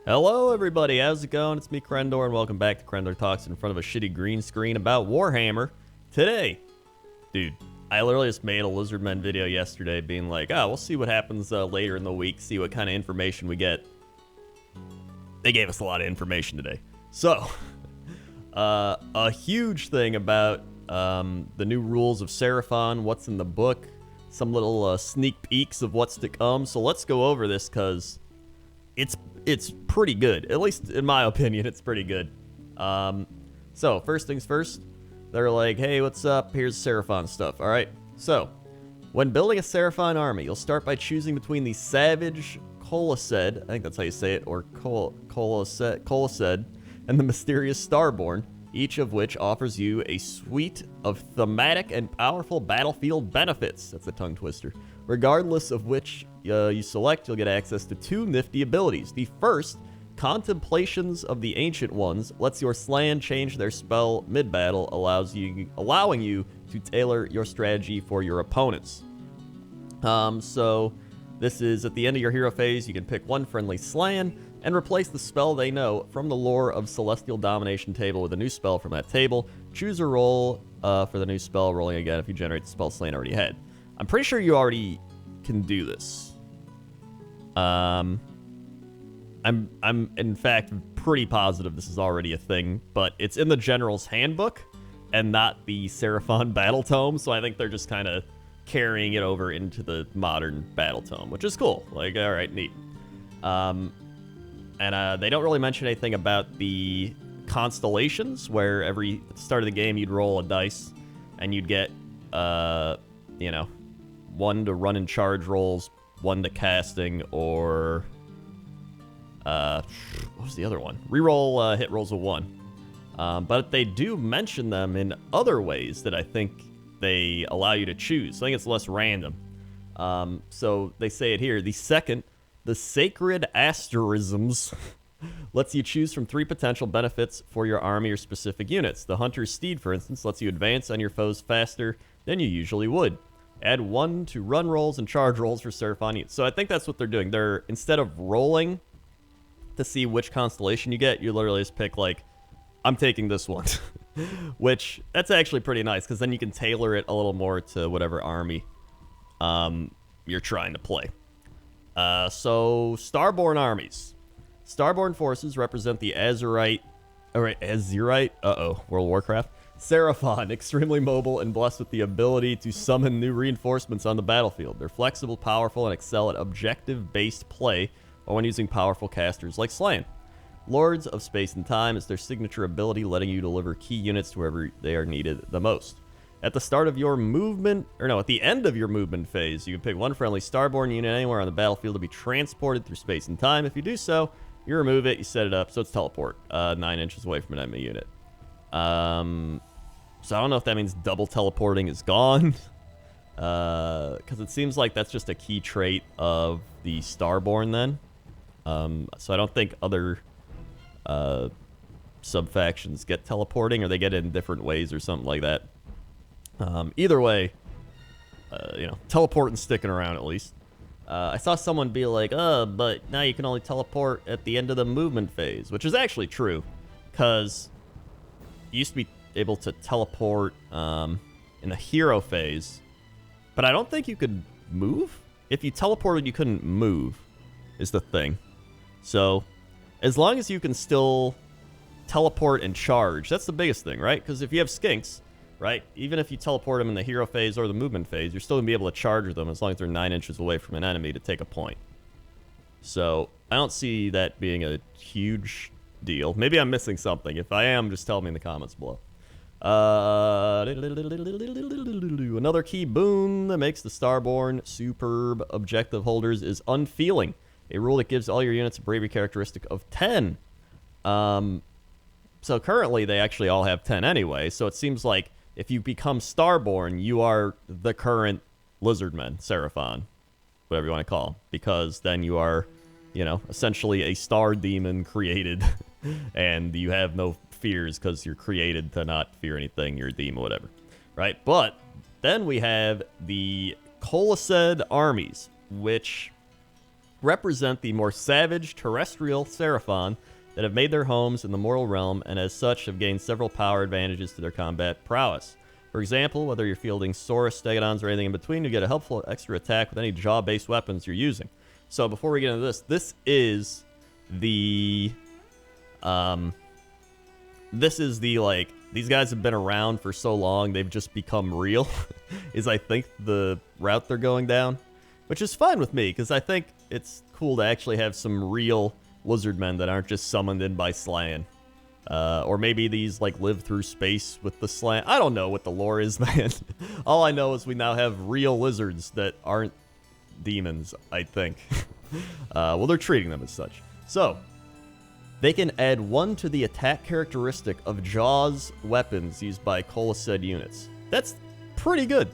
Hello everybody, how's it going? It's me, Crendor, and welcome back to Crendor Talks in front of a shitty green screen about Warhammer. Today, dude, I literally just made a lizardmen video yesterday being like, oh, we'll see what happens later in the week, see what kind of information we get. They gave us a lot of information today. So, a huge thing about the new rules of Seraphon, what's in the book, some little sneak peeks of what's to come. So let's go over this because it's pretty good. At least in my opinion, it's pretty good. So first things first, they're like, hey, what's up? Here's Seraphon stuff. All right. So when building a Seraphon army, you'll start by choosing between the Savage Colised, I think that's how you say it, or Colised, and the mysterious Starborn, each of which offers you a suite of thematic and powerful battlefield benefits. That's a tongue twister. Regardless of which you select, you'll get access to two nifty abilities. The first, Contemplations of the Ancient Ones, lets your Slan change their spell mid-battle, allowing you to tailor your strategy for your opponents. So this is at the end of your hero phase, you can pick one friendly Slan and replace the spell they know from the Lore of Celestial Domination table with a new spell from that table. Choose a roll for the new spell, rolling again if you generate the spell Slan already had. I'm pretty sure you already can do this. I'm in fact pretty positive this is already a thing, but it's in the General's Handbook and not the Seraphon Battletome, so I think they're just kind of carrying it over into the modern Battletome, which is cool. Like, all right, neat. And they don't really mention anything about the constellations, where at the start of the game you'd roll a dice and you'd get, you know, one to run and charge rolls, one to casting, or what was the other one? Reroll hit rolls of one. But they do mention them in other ways that I think they allow you to choose. I think it's less random. So they say it here. The second, the Sacred Asterisms, lets you choose from three potential benefits for your army or specific units. The Hunter's Steed, for instance, lets you advance on your foes faster than you usually would. Add one to run rolls and charge rolls for Seraphon units. So I think that's what they're doing. They're, instead of rolling to see which constellation you get, you literally just pick, like, I'm taking this one. Which, that's actually pretty nice, because then you can tailor it a little more to whatever army you're trying to play. So, Starborn armies. Starborn forces represent the Azerite, World of Warcraft, Seraphon, extremely mobile and blessed with the ability to summon new reinforcements on the battlefield. They're flexible, powerful, and excel at objective-based play, or when using powerful casters like Slan. Lords of Space and Time is their signature ability, letting you deliver key units to wherever they are needed the most. At the start of your movement, at the end of your movement phase, you can pick one friendly Starborn unit anywhere on the battlefield to be transported through space and time. If you do so, you remove it, you set it up, so it's teleport 9 inches away from an enemy unit. So I don't know if that means double teleporting is gone, because it seems like that's just a key trait of the Starborn then. So I don't think other sub-factions get teleporting, or they get it in different ways or something like that. Either way, teleport and sticking around at least. I saw someone be like, but now you can only teleport at the end of the movement phase, which is actually true, because you used to be able to teleport in the hero phase, but I don't think you could move. If you teleported, you couldn't move, is the thing. So, as long as you can still teleport and charge, that's the biggest thing, right? Because if you have skinks, right, even if you teleport them in the hero phase or the movement phase, you're still going to be able to charge them as long as they're 9 inches away from an enemy to take a point. So, I don't see that being a huge deal. Maybe I'm missing something. If I am, just tell me in the comments below. Another key boon that makes the Starborn superb objective holders is Unfeeling, a rule that gives all your units a bravery characteristic of 10. So currently they actually all have 10 anyway, so it seems like if you become Starborn, you are the current lizardmen, Seraphon, whatever you want to call them, because then you are, essentially a star demon created, and you have no fears because you're created to not fear anything, you're a demon, whatever, right? But then we have the Colised armies, which represent the more savage terrestrial Seraphon that have made their homes in the mortal realm and as such have gained several power advantages to their combat prowess. For example, whether you're fielding Saurus, Stegodons, or anything in between, you get a helpful extra attack with any jaw-based weapons you're using. So before we get into this is the... this is the, like, these guys have been around for so long, they've just become real, is I think the route they're going down. Which is fine with me, because I think it's cool to actually have some real lizardmen that aren't just summoned in by slaying. Or maybe these, like, live through space with the slant. I don't know what the lore is, man. All I know is we now have real lizards that aren't demons, I think. Well, they're treating them as such. So, they can add 1 to the attack characteristic of Jaws weapons used by Colised units. That's pretty good.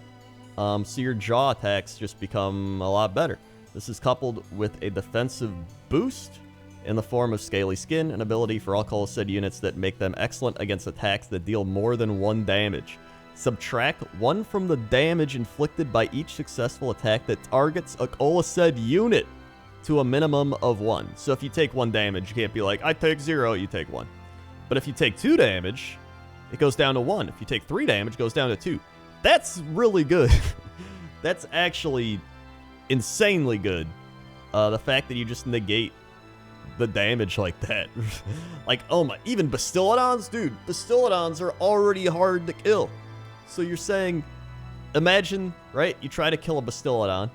So your jaw attacks just become a lot better. This is coupled with a defensive boost in the form of Scaly Skin, an ability for all Colised units that make them excellent against attacks that deal more than 1 damage. Subtract 1 from the damage inflicted by each successful attack that targets a Colised unit to a minimum of 1. So if you take 1 damage, you can't be like, I take 0, you take 1. But if you take 2 damage, it goes down to 1. If you take 3 damage, it goes down to 2. That's really good. That's actually insanely good. The fact that you just negate the damage like that. Like, oh my, even Bastiladons? Dude, Bastiladons are already hard to kill. So you're saying, imagine, right, you try to kill a Bastiladon.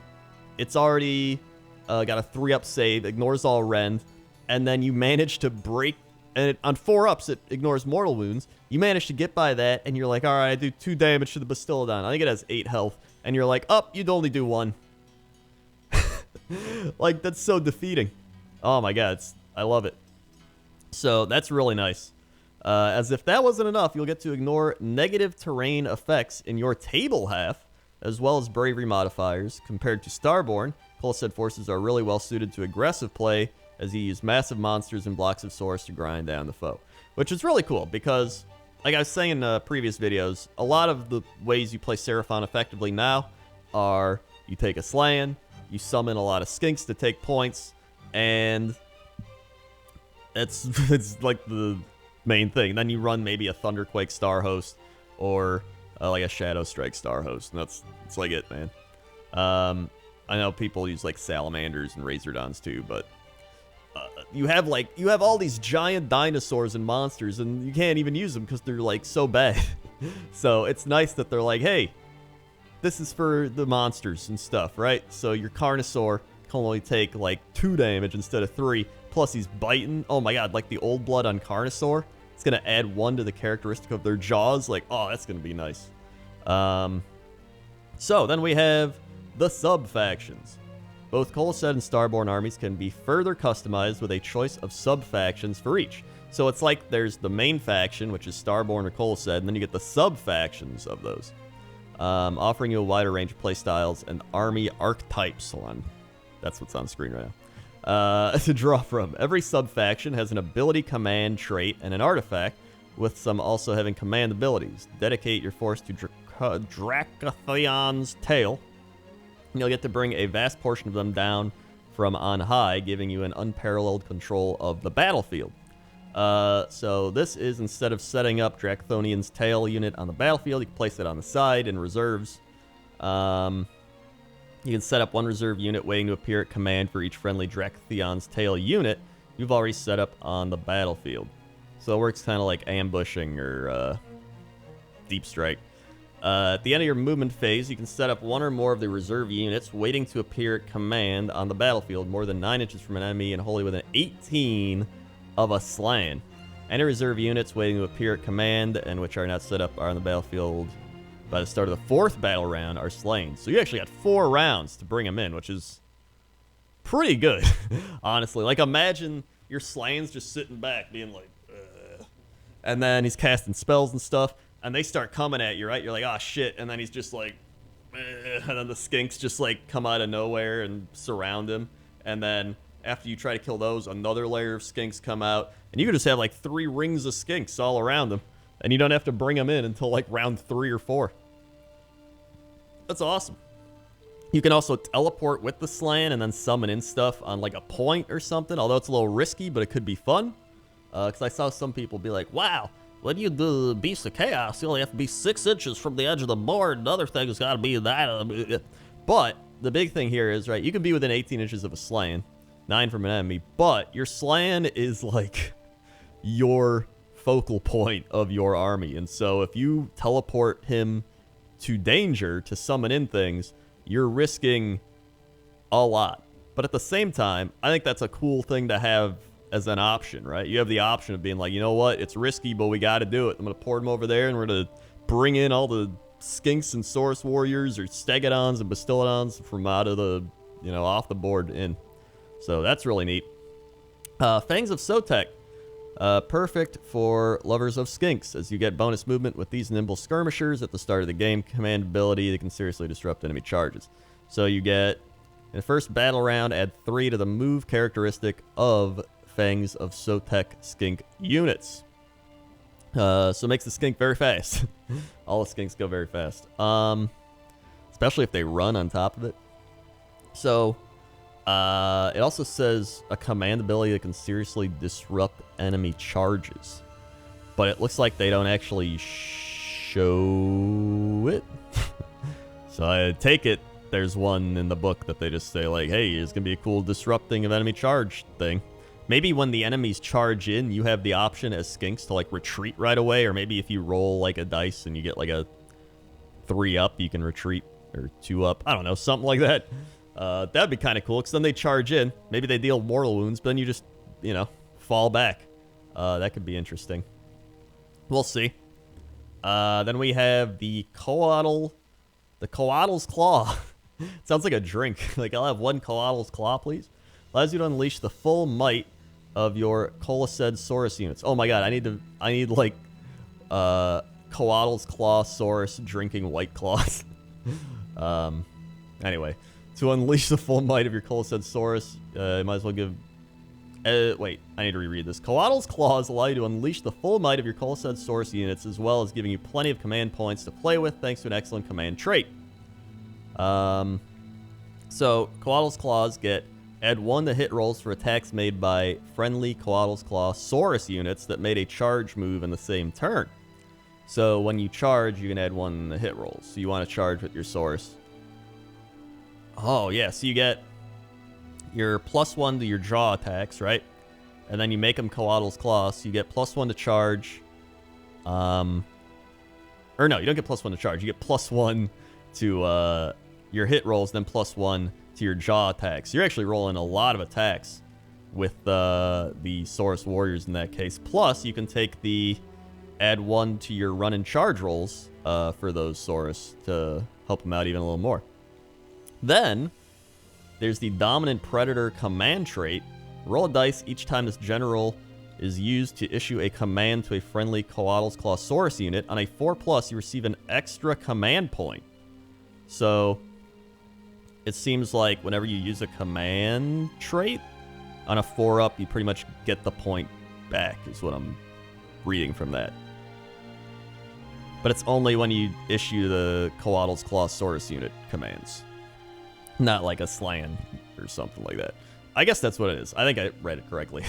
It's already got a 3-up save, ignores all rend, and then you manage to break, and on 4-ups it ignores mortal wounds. You manage to get by that, and you're like, alright, I do 2 damage to the Bastiladon. I think it has 8 health. And you're like, oh, you'd only do 1. Like, that's so defeating. Oh my god, I love it. So, that's really nice. As if that wasn't enough, you'll get to ignore negative terrain effects in your table half, as well as bravery modifiers. Compared to Starborn, Colised forces are really well suited to aggressive play, as you use massive monsters and blocks of source to grind down the foe. Which is really cool, because, like I was saying in previous videos, a lot of the ways you play Seraphon effectively now are you take a Slan, you summon a lot of skinks to take points, and it's like the main thing. Then you run maybe a Thunderquake Star Host or like a Shadow Strike Star Host, and that's like it, man. I know people use like Salamanders and Razordons too, but you have all these giant dinosaurs and monsters, and you can't even use them because they're like so bad. So it's nice that they're like, hey, this is for the monsters and stuff, right? So your Carnosaur can only take like 2 damage instead of 3. Plus he's biting. Oh my god, like the old blood on Carnosaur. It's gonna add 1 to the characteristic of their jaws. Like, oh, that's gonna be nice. So then we have the sub-factions. Both Colised and Starborn armies can be further customized with a choice of sub-factions for each. So it's like there's the main faction, which is Starborn or Colised, and then you get the sub-factions of those. Offering you a wider range of playstyles and army archetypes. Hold on. That's what's on screen right now. To draw from. Every sub-faction has an ability, command, trait, and an artifact, with some also having command abilities. Dedicate your force to Dracathion's tail. You'll get to bring a vast portion of them down from on high, giving you an unparalleled control of the battlefield. So this is, instead of setting up Dracathion's tail unit on the battlefield, you can place it on the side in reserves. You can set up 1 reserve unit waiting to appear at command for each friendly Dracathion's tail unit you've already set up on the battlefield. So it works kind of like ambushing or deep strike. At the end of your movement phase, you can set up 1 or more of the reserve units waiting to appear at command on the battlefield more than 9 inches from an enemy and wholly within 18 of a Slan. Any reserve units waiting to appear at command and which are not set up are on the battlefield by the start of the 4th battle round are slain. So you actually got 4 rounds to bring them in, which is pretty good, honestly. Like, imagine your Slan's just sitting back being like, ugh. And then he's casting spells and stuff. And they start coming at you, right? You're like, oh, shit. And then he's just like, and then the skinks just like come out of nowhere and surround him. And then after you try to kill those, another layer of skinks come out. And you can just have like 3 rings of skinks all around them. And you don't have to bring them in until like round 3 or 4. That's awesome. You can also teleport with the Slan and then summon in stuff on like a point or something, although it's a little risky, but it could be fun. Because I saw some people be like, wow, when you do Beast of Chaos, you only have to be 6 inches from the edge of the board, and other things got to be that. But the big thing here is, right, you can be within 18 inches of a Slan, 9 from an enemy, but your Slan is like your focal point of your army. And so if you teleport him to danger to summon in things, you're risking a lot. But at the same time, I think that's a cool thing to have as an option, right? You have the option of being like, you know what, it's risky, but we got to do it. I'm going to port him over there, and we're going to bring in all the Skinks and Saurus Warriors or Stegodons and Bastiladons from out of the, off the board in. So that's really neat. Fangs of Sotek. Perfect for lovers of skinks, as you get bonus movement with these nimble skirmishers at the start of the game. Command ability that can seriously disrupt enemy charges. So you get, in the first battle round, add 3 to the move characteristic of Fangs of Sotek skink units. So it makes the skink very fast. All the skinks go very fast. Especially if they run on top of it. So it also says a command ability that can seriously disrupt enemy charges. But it looks like they don't actually show it. So I take it there's one in the book that they just say like, hey, it's going to be a cool disrupting of enemy charge thing. Maybe when the enemies charge in, you have the option as skinks to like retreat right away. Or maybe if you roll like a dice and you get like a 3 up, you can retreat, or 2 up. I don't know, something like that. That'd be kind of cool, because then they charge in. Maybe they deal mortal wounds, but then you just, fall back. That could be interesting. We'll see. Then we have the Coatl's Claw. Sounds like a drink. Like, I'll have 1 Coatl's Claw, please. Allows you to unleash the full might of your Coalesced Saurus units. Oh my god, I need like, Coatl's Claw Saurus drinking White Claws. Anyway. To unleash the full might of your Coalesced Saurus, you might as well give... wait, I need to reread this. Coatl's Claws allow you to unleash the full might of your Coalesced Saurus units, as well as giving you plenty of command points to play with, thanks to an excellent command trait. So, Coatl's Claws add 1 to hit rolls for attacks made by friendly Coatl's Claw Saurus units that made a charge move in the same turn. So, when you charge, you can add 1 to hit rolls. So, you want to charge with your Saurus. Oh, yeah, so you get your +1 to your draw attacks, right? And then you make them Coatl's Claw, so you get +1 to charge. Or no, you don't get +1 to charge. You get +1 to your hit rolls, then +1 to your jaw attacks. You're actually rolling a lot of attacks with the Saurus Warriors in that case. Plus, you can take the add 1 to your run and charge rolls for those Saurus to help them out even a little more. Then, there's the Dominant Predator command trait. Roll a dice each time this general is used to issue a command to a friendly Coatl's Claw Saurus unit. On a 4+, you receive an extra command point. So, it seems like whenever you use a command trait, on a 4-up, you pretty much get the point back, is what I'm reading from that. But it's only when you issue the Coatl's Claw Saurus unit commands. Not like a Slan or something like that. I guess that's what it is. I think I read it correctly.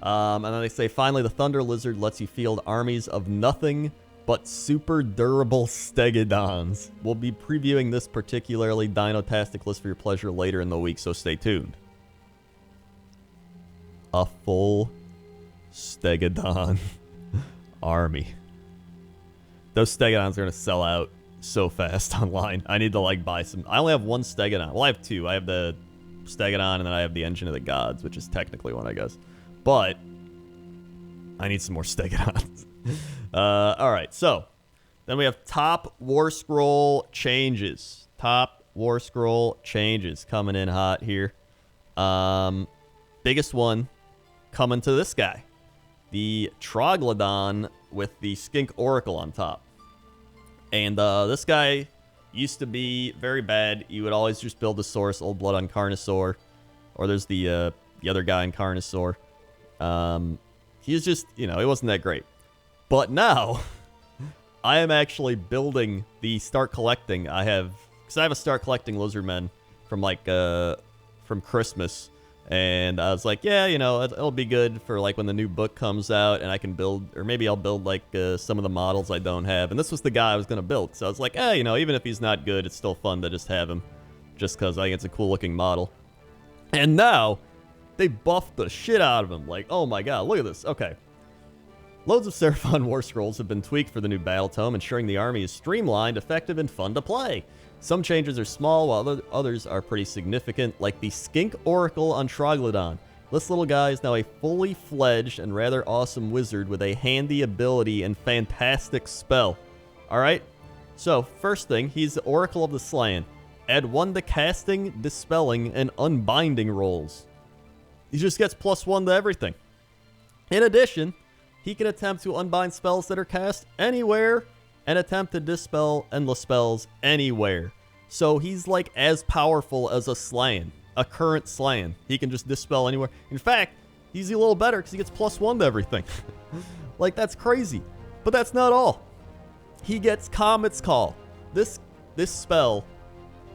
And then they say, finally, the Thunder Lizard lets you field armies of nothing but super durable Stegodons. We'll be previewing this particularly dino-tastic list for your pleasure later in the week, so stay tuned. A full Stegodon army. Those Stegodons are going to sell out so fast online. I need to like buy some. I only have 1 Stegodon. Well, I have 2. I have the Stegodon, and then I have the Engine of the Gods, which is technically one, I guess. But I need some more Stegodons. Alright, so then we have top War Scroll changes. Top War Scroll changes coming in hot here. Biggest one coming to this guy. The Troglodon with the Skink Oracle on top. And this guy used to be very bad. You would always just build the Saurus Old Blood on Carnosaur. Or there's the other guy in Carnosaur. He was just, he wasn't that great. But now, I am actually building the Start Collecting. I have because I have a start collecting lizardmen from like from Christmas, and I was like, yeah, you know, it'll be good for like when the new book comes out, and I can build, or maybe I'll build like some of the models I don't have. And this was the guy I was gonna build, so I was like, you know, even if he's not good, it's still fun to just have him, just because I think it's a cool looking model. And now they buffed the shit out of him. Like, oh my god, look at this. Okay. Loads of Seraphon War Scrolls have been tweaked for the new Battletome, ensuring the army is streamlined, effective, and fun to play. Some changes are small, while others are pretty significant, like the Skink Oracle on Bastiladon. This little guy is now a fully fledged and rather awesome wizard with a handy ability and fantastic spell. Alright? So, first thing, he's the Oracle of the Slain. Add 1 to casting, dispelling, and unbinding rolls. He just gets +1 to everything. In addition, he can attempt to unbind spells that are cast anywhere and attempt to dispel endless spells anywhere. So he's like as powerful as a Slan, a current Slan. He can just dispel anywhere. In fact, he's a little better because he gets +1 to everything. Like, that's crazy. But that's not all. He gets Comet's Call. This spell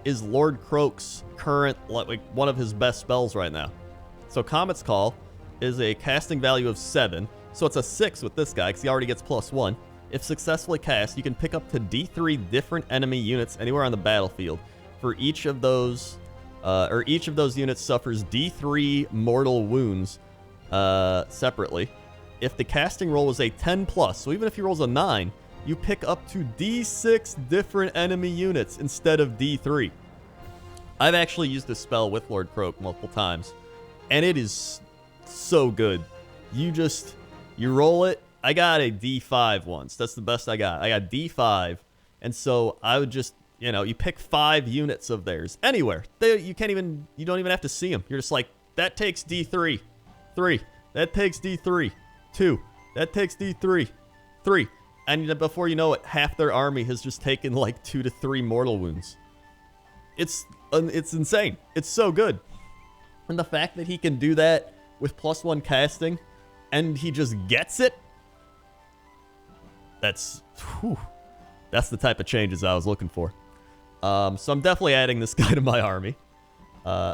is Lord Croak's current, like one of his best spells right now. So Comet's Call is a casting value of 7. So it's a 6 with this guy because he already gets +1. If successfully cast, you can pick up to D3 different enemy units anywhere on the battlefield. For each of those, each of those units suffers D3 mortal wounds separately. If the casting roll was a 10+, so even if he rolls a 9, you pick up to D6 different enemy units instead of D3. I've actually used this spell with Lord Croak multiple times, and it is so good. You roll it. I got a D5 once. That's the best I got. I got D5. And so I would just, you know, you pick 5 units of theirs anywhere. You don't even have to see them. You're just like, that takes D3. 3. That takes D3. 2. That takes D3. 3. And before you know it, half their army has just taken like 2 to 3 mortal wounds. It's insane. It's so good. And the fact that he can do that with +1 casting, and he just gets it, that's the type of changes I was looking for. So I'm definitely adding this guy to my army,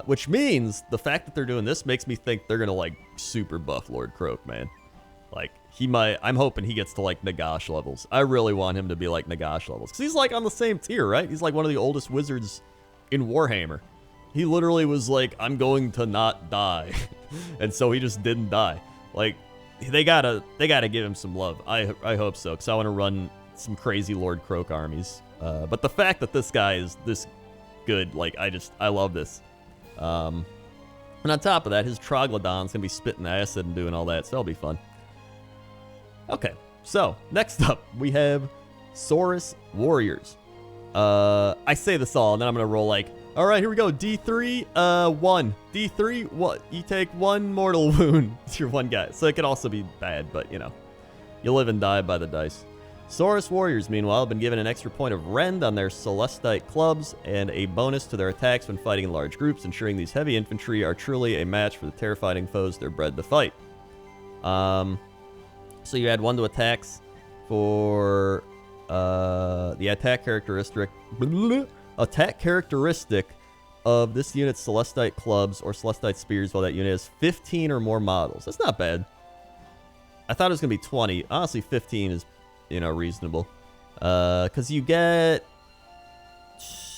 which means the fact that they're doing this makes me think they're gonna like super buff Lord Croak, man. Like, he might. I'm hoping he gets to like Nagash levels. I really want him to be like Nagash levels, because he's like on the same tier, right? He's like one of the oldest wizards in Warhammer. He literally was like, I'm going to not die, and so he just didn't die. Like, they gotta give him some love. I hope so, because I want to run some crazy Lord Croak armies. But the fact that this guy is this good, like, I love this. And on top of that, his Troglodon's gonna be spitting acid and doing all that, so that'll be fun. Okay, so next up we have Saurus Warriors. I say this all, and then I'm gonna roll like, all right, here we go. D3, 1. D3, what? You take 1 mortal wound to your 1 guy. So it could also be bad, but, you know, you live and die by the dice. Saurus Warriors, meanwhile, have been given an extra point of rend on their Celestite clubs and a bonus to their attacks when fighting in large groups, ensuring these heavy infantry are truly a match for the terrifying foes they're bred to fight. So you add 1 to attacks for the attack characteristic of this unit's Celestite clubs or Celestite spears while that unit has 15 or more models. That's not bad. I thought it was going to be 20. Honestly, 15 is, you know, reasonable. Because you get...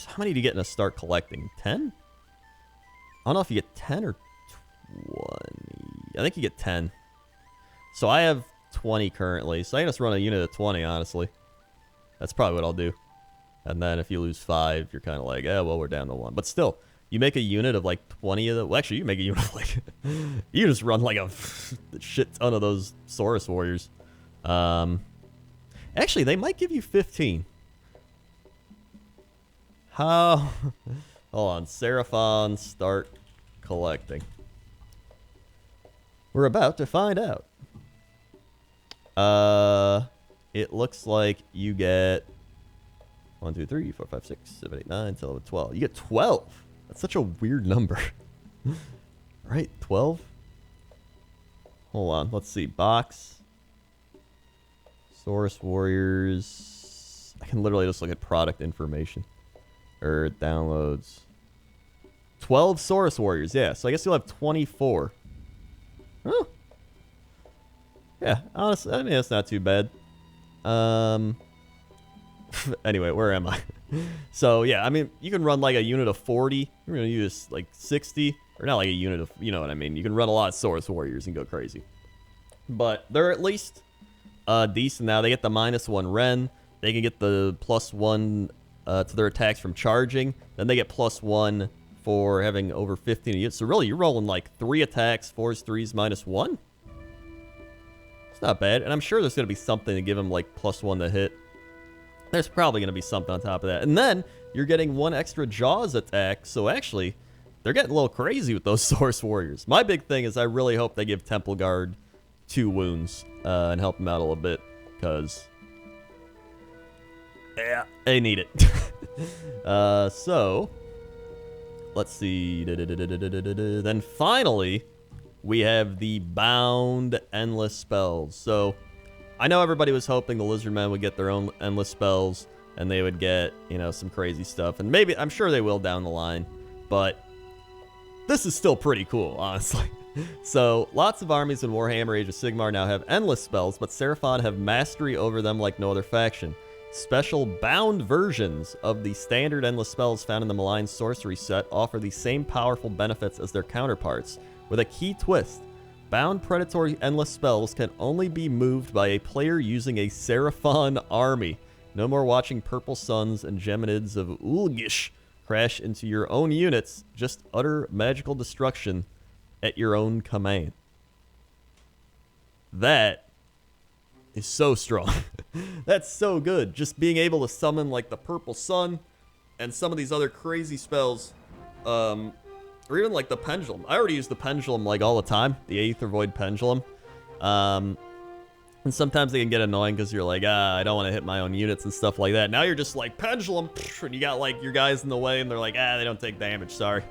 How many do you get in a start collecting? 10? I don't know if you get 10 or 20. I think you get 10. So I have 20 currently. So I can just run a unit of 20, honestly. That's probably what I'll do. And then if you lose 5, you're kind of like, well, we're down to 1. But still, you make a unit of like 20 of them. Well, actually, you make a unit of like... you just run like a shit ton of those Saurus Warriors. Actually, they might give you 15. How? Hold on. Seraphon start collecting. We're about to find out. It looks like you get 1, 2, 3, 4, 5, 6, 7, 8, 9, 10, 11, 12. You get 12. That's such a weird number. Right? 12? Hold on. Let's see. Box. Saurus Warriors. I can literally just look at product information. Or downloads. 12 Saurus Warriors, yeah. So I guess you'll have 24. Huh. Yeah, honestly, I mean, that's not too bad. Anyway, where am I? So, yeah, I mean, you can run like a unit of 40. You're going to use like 60. Or not like a unit of, you know what I mean. You can run a lot of Saurus Warriors and go crazy. But they're at least decent now. They get the -1 Ren. They can get the +1 to their attacks from charging. Then they get +1 for having over 15 units. So really, you're rolling like 3 attacks, 4s, 3s, -1. It's not bad. And I'm sure there's going to be something to give them like +1 to hit. There's probably going to be something on top of that. And then you're getting 1 extra Jaws attack. So actually, they're getting a little crazy with those Saurus Warriors. My big thing is I really hope they give Temple Guard 2 wounds and help them out a little bit. Because, yeah, they need it. So, let's see. Then finally, we have the Bound Endless Spells. So, I know everybody was hoping the lizardmen would get their own endless spells and they would get, you know, some crazy stuff. And maybe, I'm sure they will down the line. But this is still pretty cool, honestly. So, lots of armies in Warhammer Age of Sigmar now have endless spells, but Seraphon have mastery over them like no other faction. Special bound versions of the standard endless spells found in the Malign Sorcery set offer the same powerful benefits as their counterparts, with a key twist. Bound predatory endless spells can only be moved by a player using a Seraphon army. No more watching Purple Suns and Geminids of Ulgish crash into your own units, just utter magical destruction at your own command. That is so strong. That's so good. Just being able to summon like the Purple Sun and some of these other crazy spells. Or even like the Pendulum. I already use the Pendulum like all the time. The Aether Void Pendulum. And sometimes they can get annoying because you're like, I don't want to hit my own units and stuff like that. Now you're just like, Pendulum! And you got like your guys in the way and they're like, they don't take damage, sorry.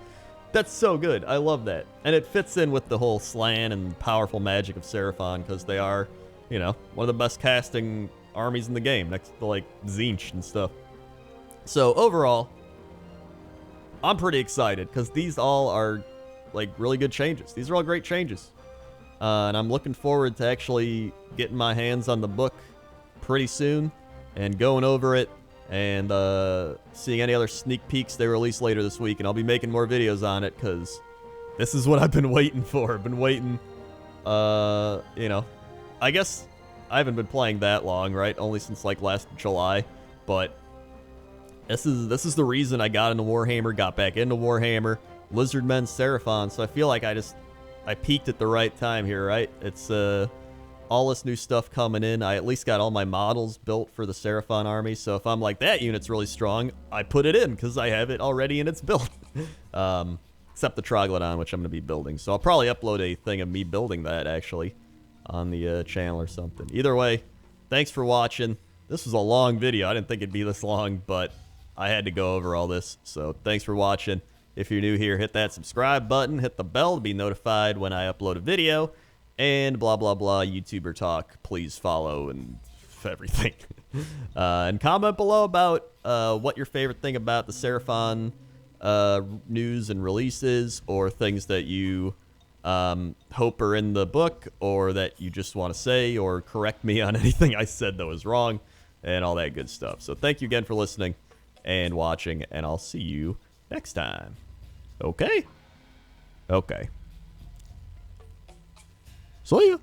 That's so good. I love that. And it fits in with the whole slan and powerful magic of Seraphon because they are, you know, one of the best casting armies in the game next to like Tzeentch and stuff. So overall, I'm pretty excited because these all are like really good changes. These are all great changes. And I'm looking forward to actually getting my hands on the book pretty soon and going over it and seeing any other sneak peeks they release later this week. And I'll be making more videos on it because this is what I've been waiting for. I've been waiting, you know, I guess I haven't been playing that long, right? Only since like last July, but this is the reason I got into Warhammer, got back into Warhammer, Lizardmen, Seraphon. So I feel like I peaked at the right time here, right? It's all this new stuff coming in. I at least got all my models built for the Seraphon army. So if I'm like, that unit's really strong, I put it in because I have it already in its build. Except the Troglodyte, which I'm going to be building. So I'll probably upload a thing of me building that, actually, on the channel or something. Either way, thanks for watching. This was a long video. I didn't think it'd be this long, but I had to go over all this. So thanks for watching. If you're new here, hit that subscribe button. Hit the bell to be notified when I upload a video. And blah, blah, blah, YouTuber talk. Please follow and everything. And comment below about what your favorite thing about the Seraphon news and releases, or things that you hope are in the book, or that you just want to say, or correct me on anything I said that was wrong, and all that good stuff. So thank you again for listening and watching, and I'll see you next time. Okay? Okay. See ya.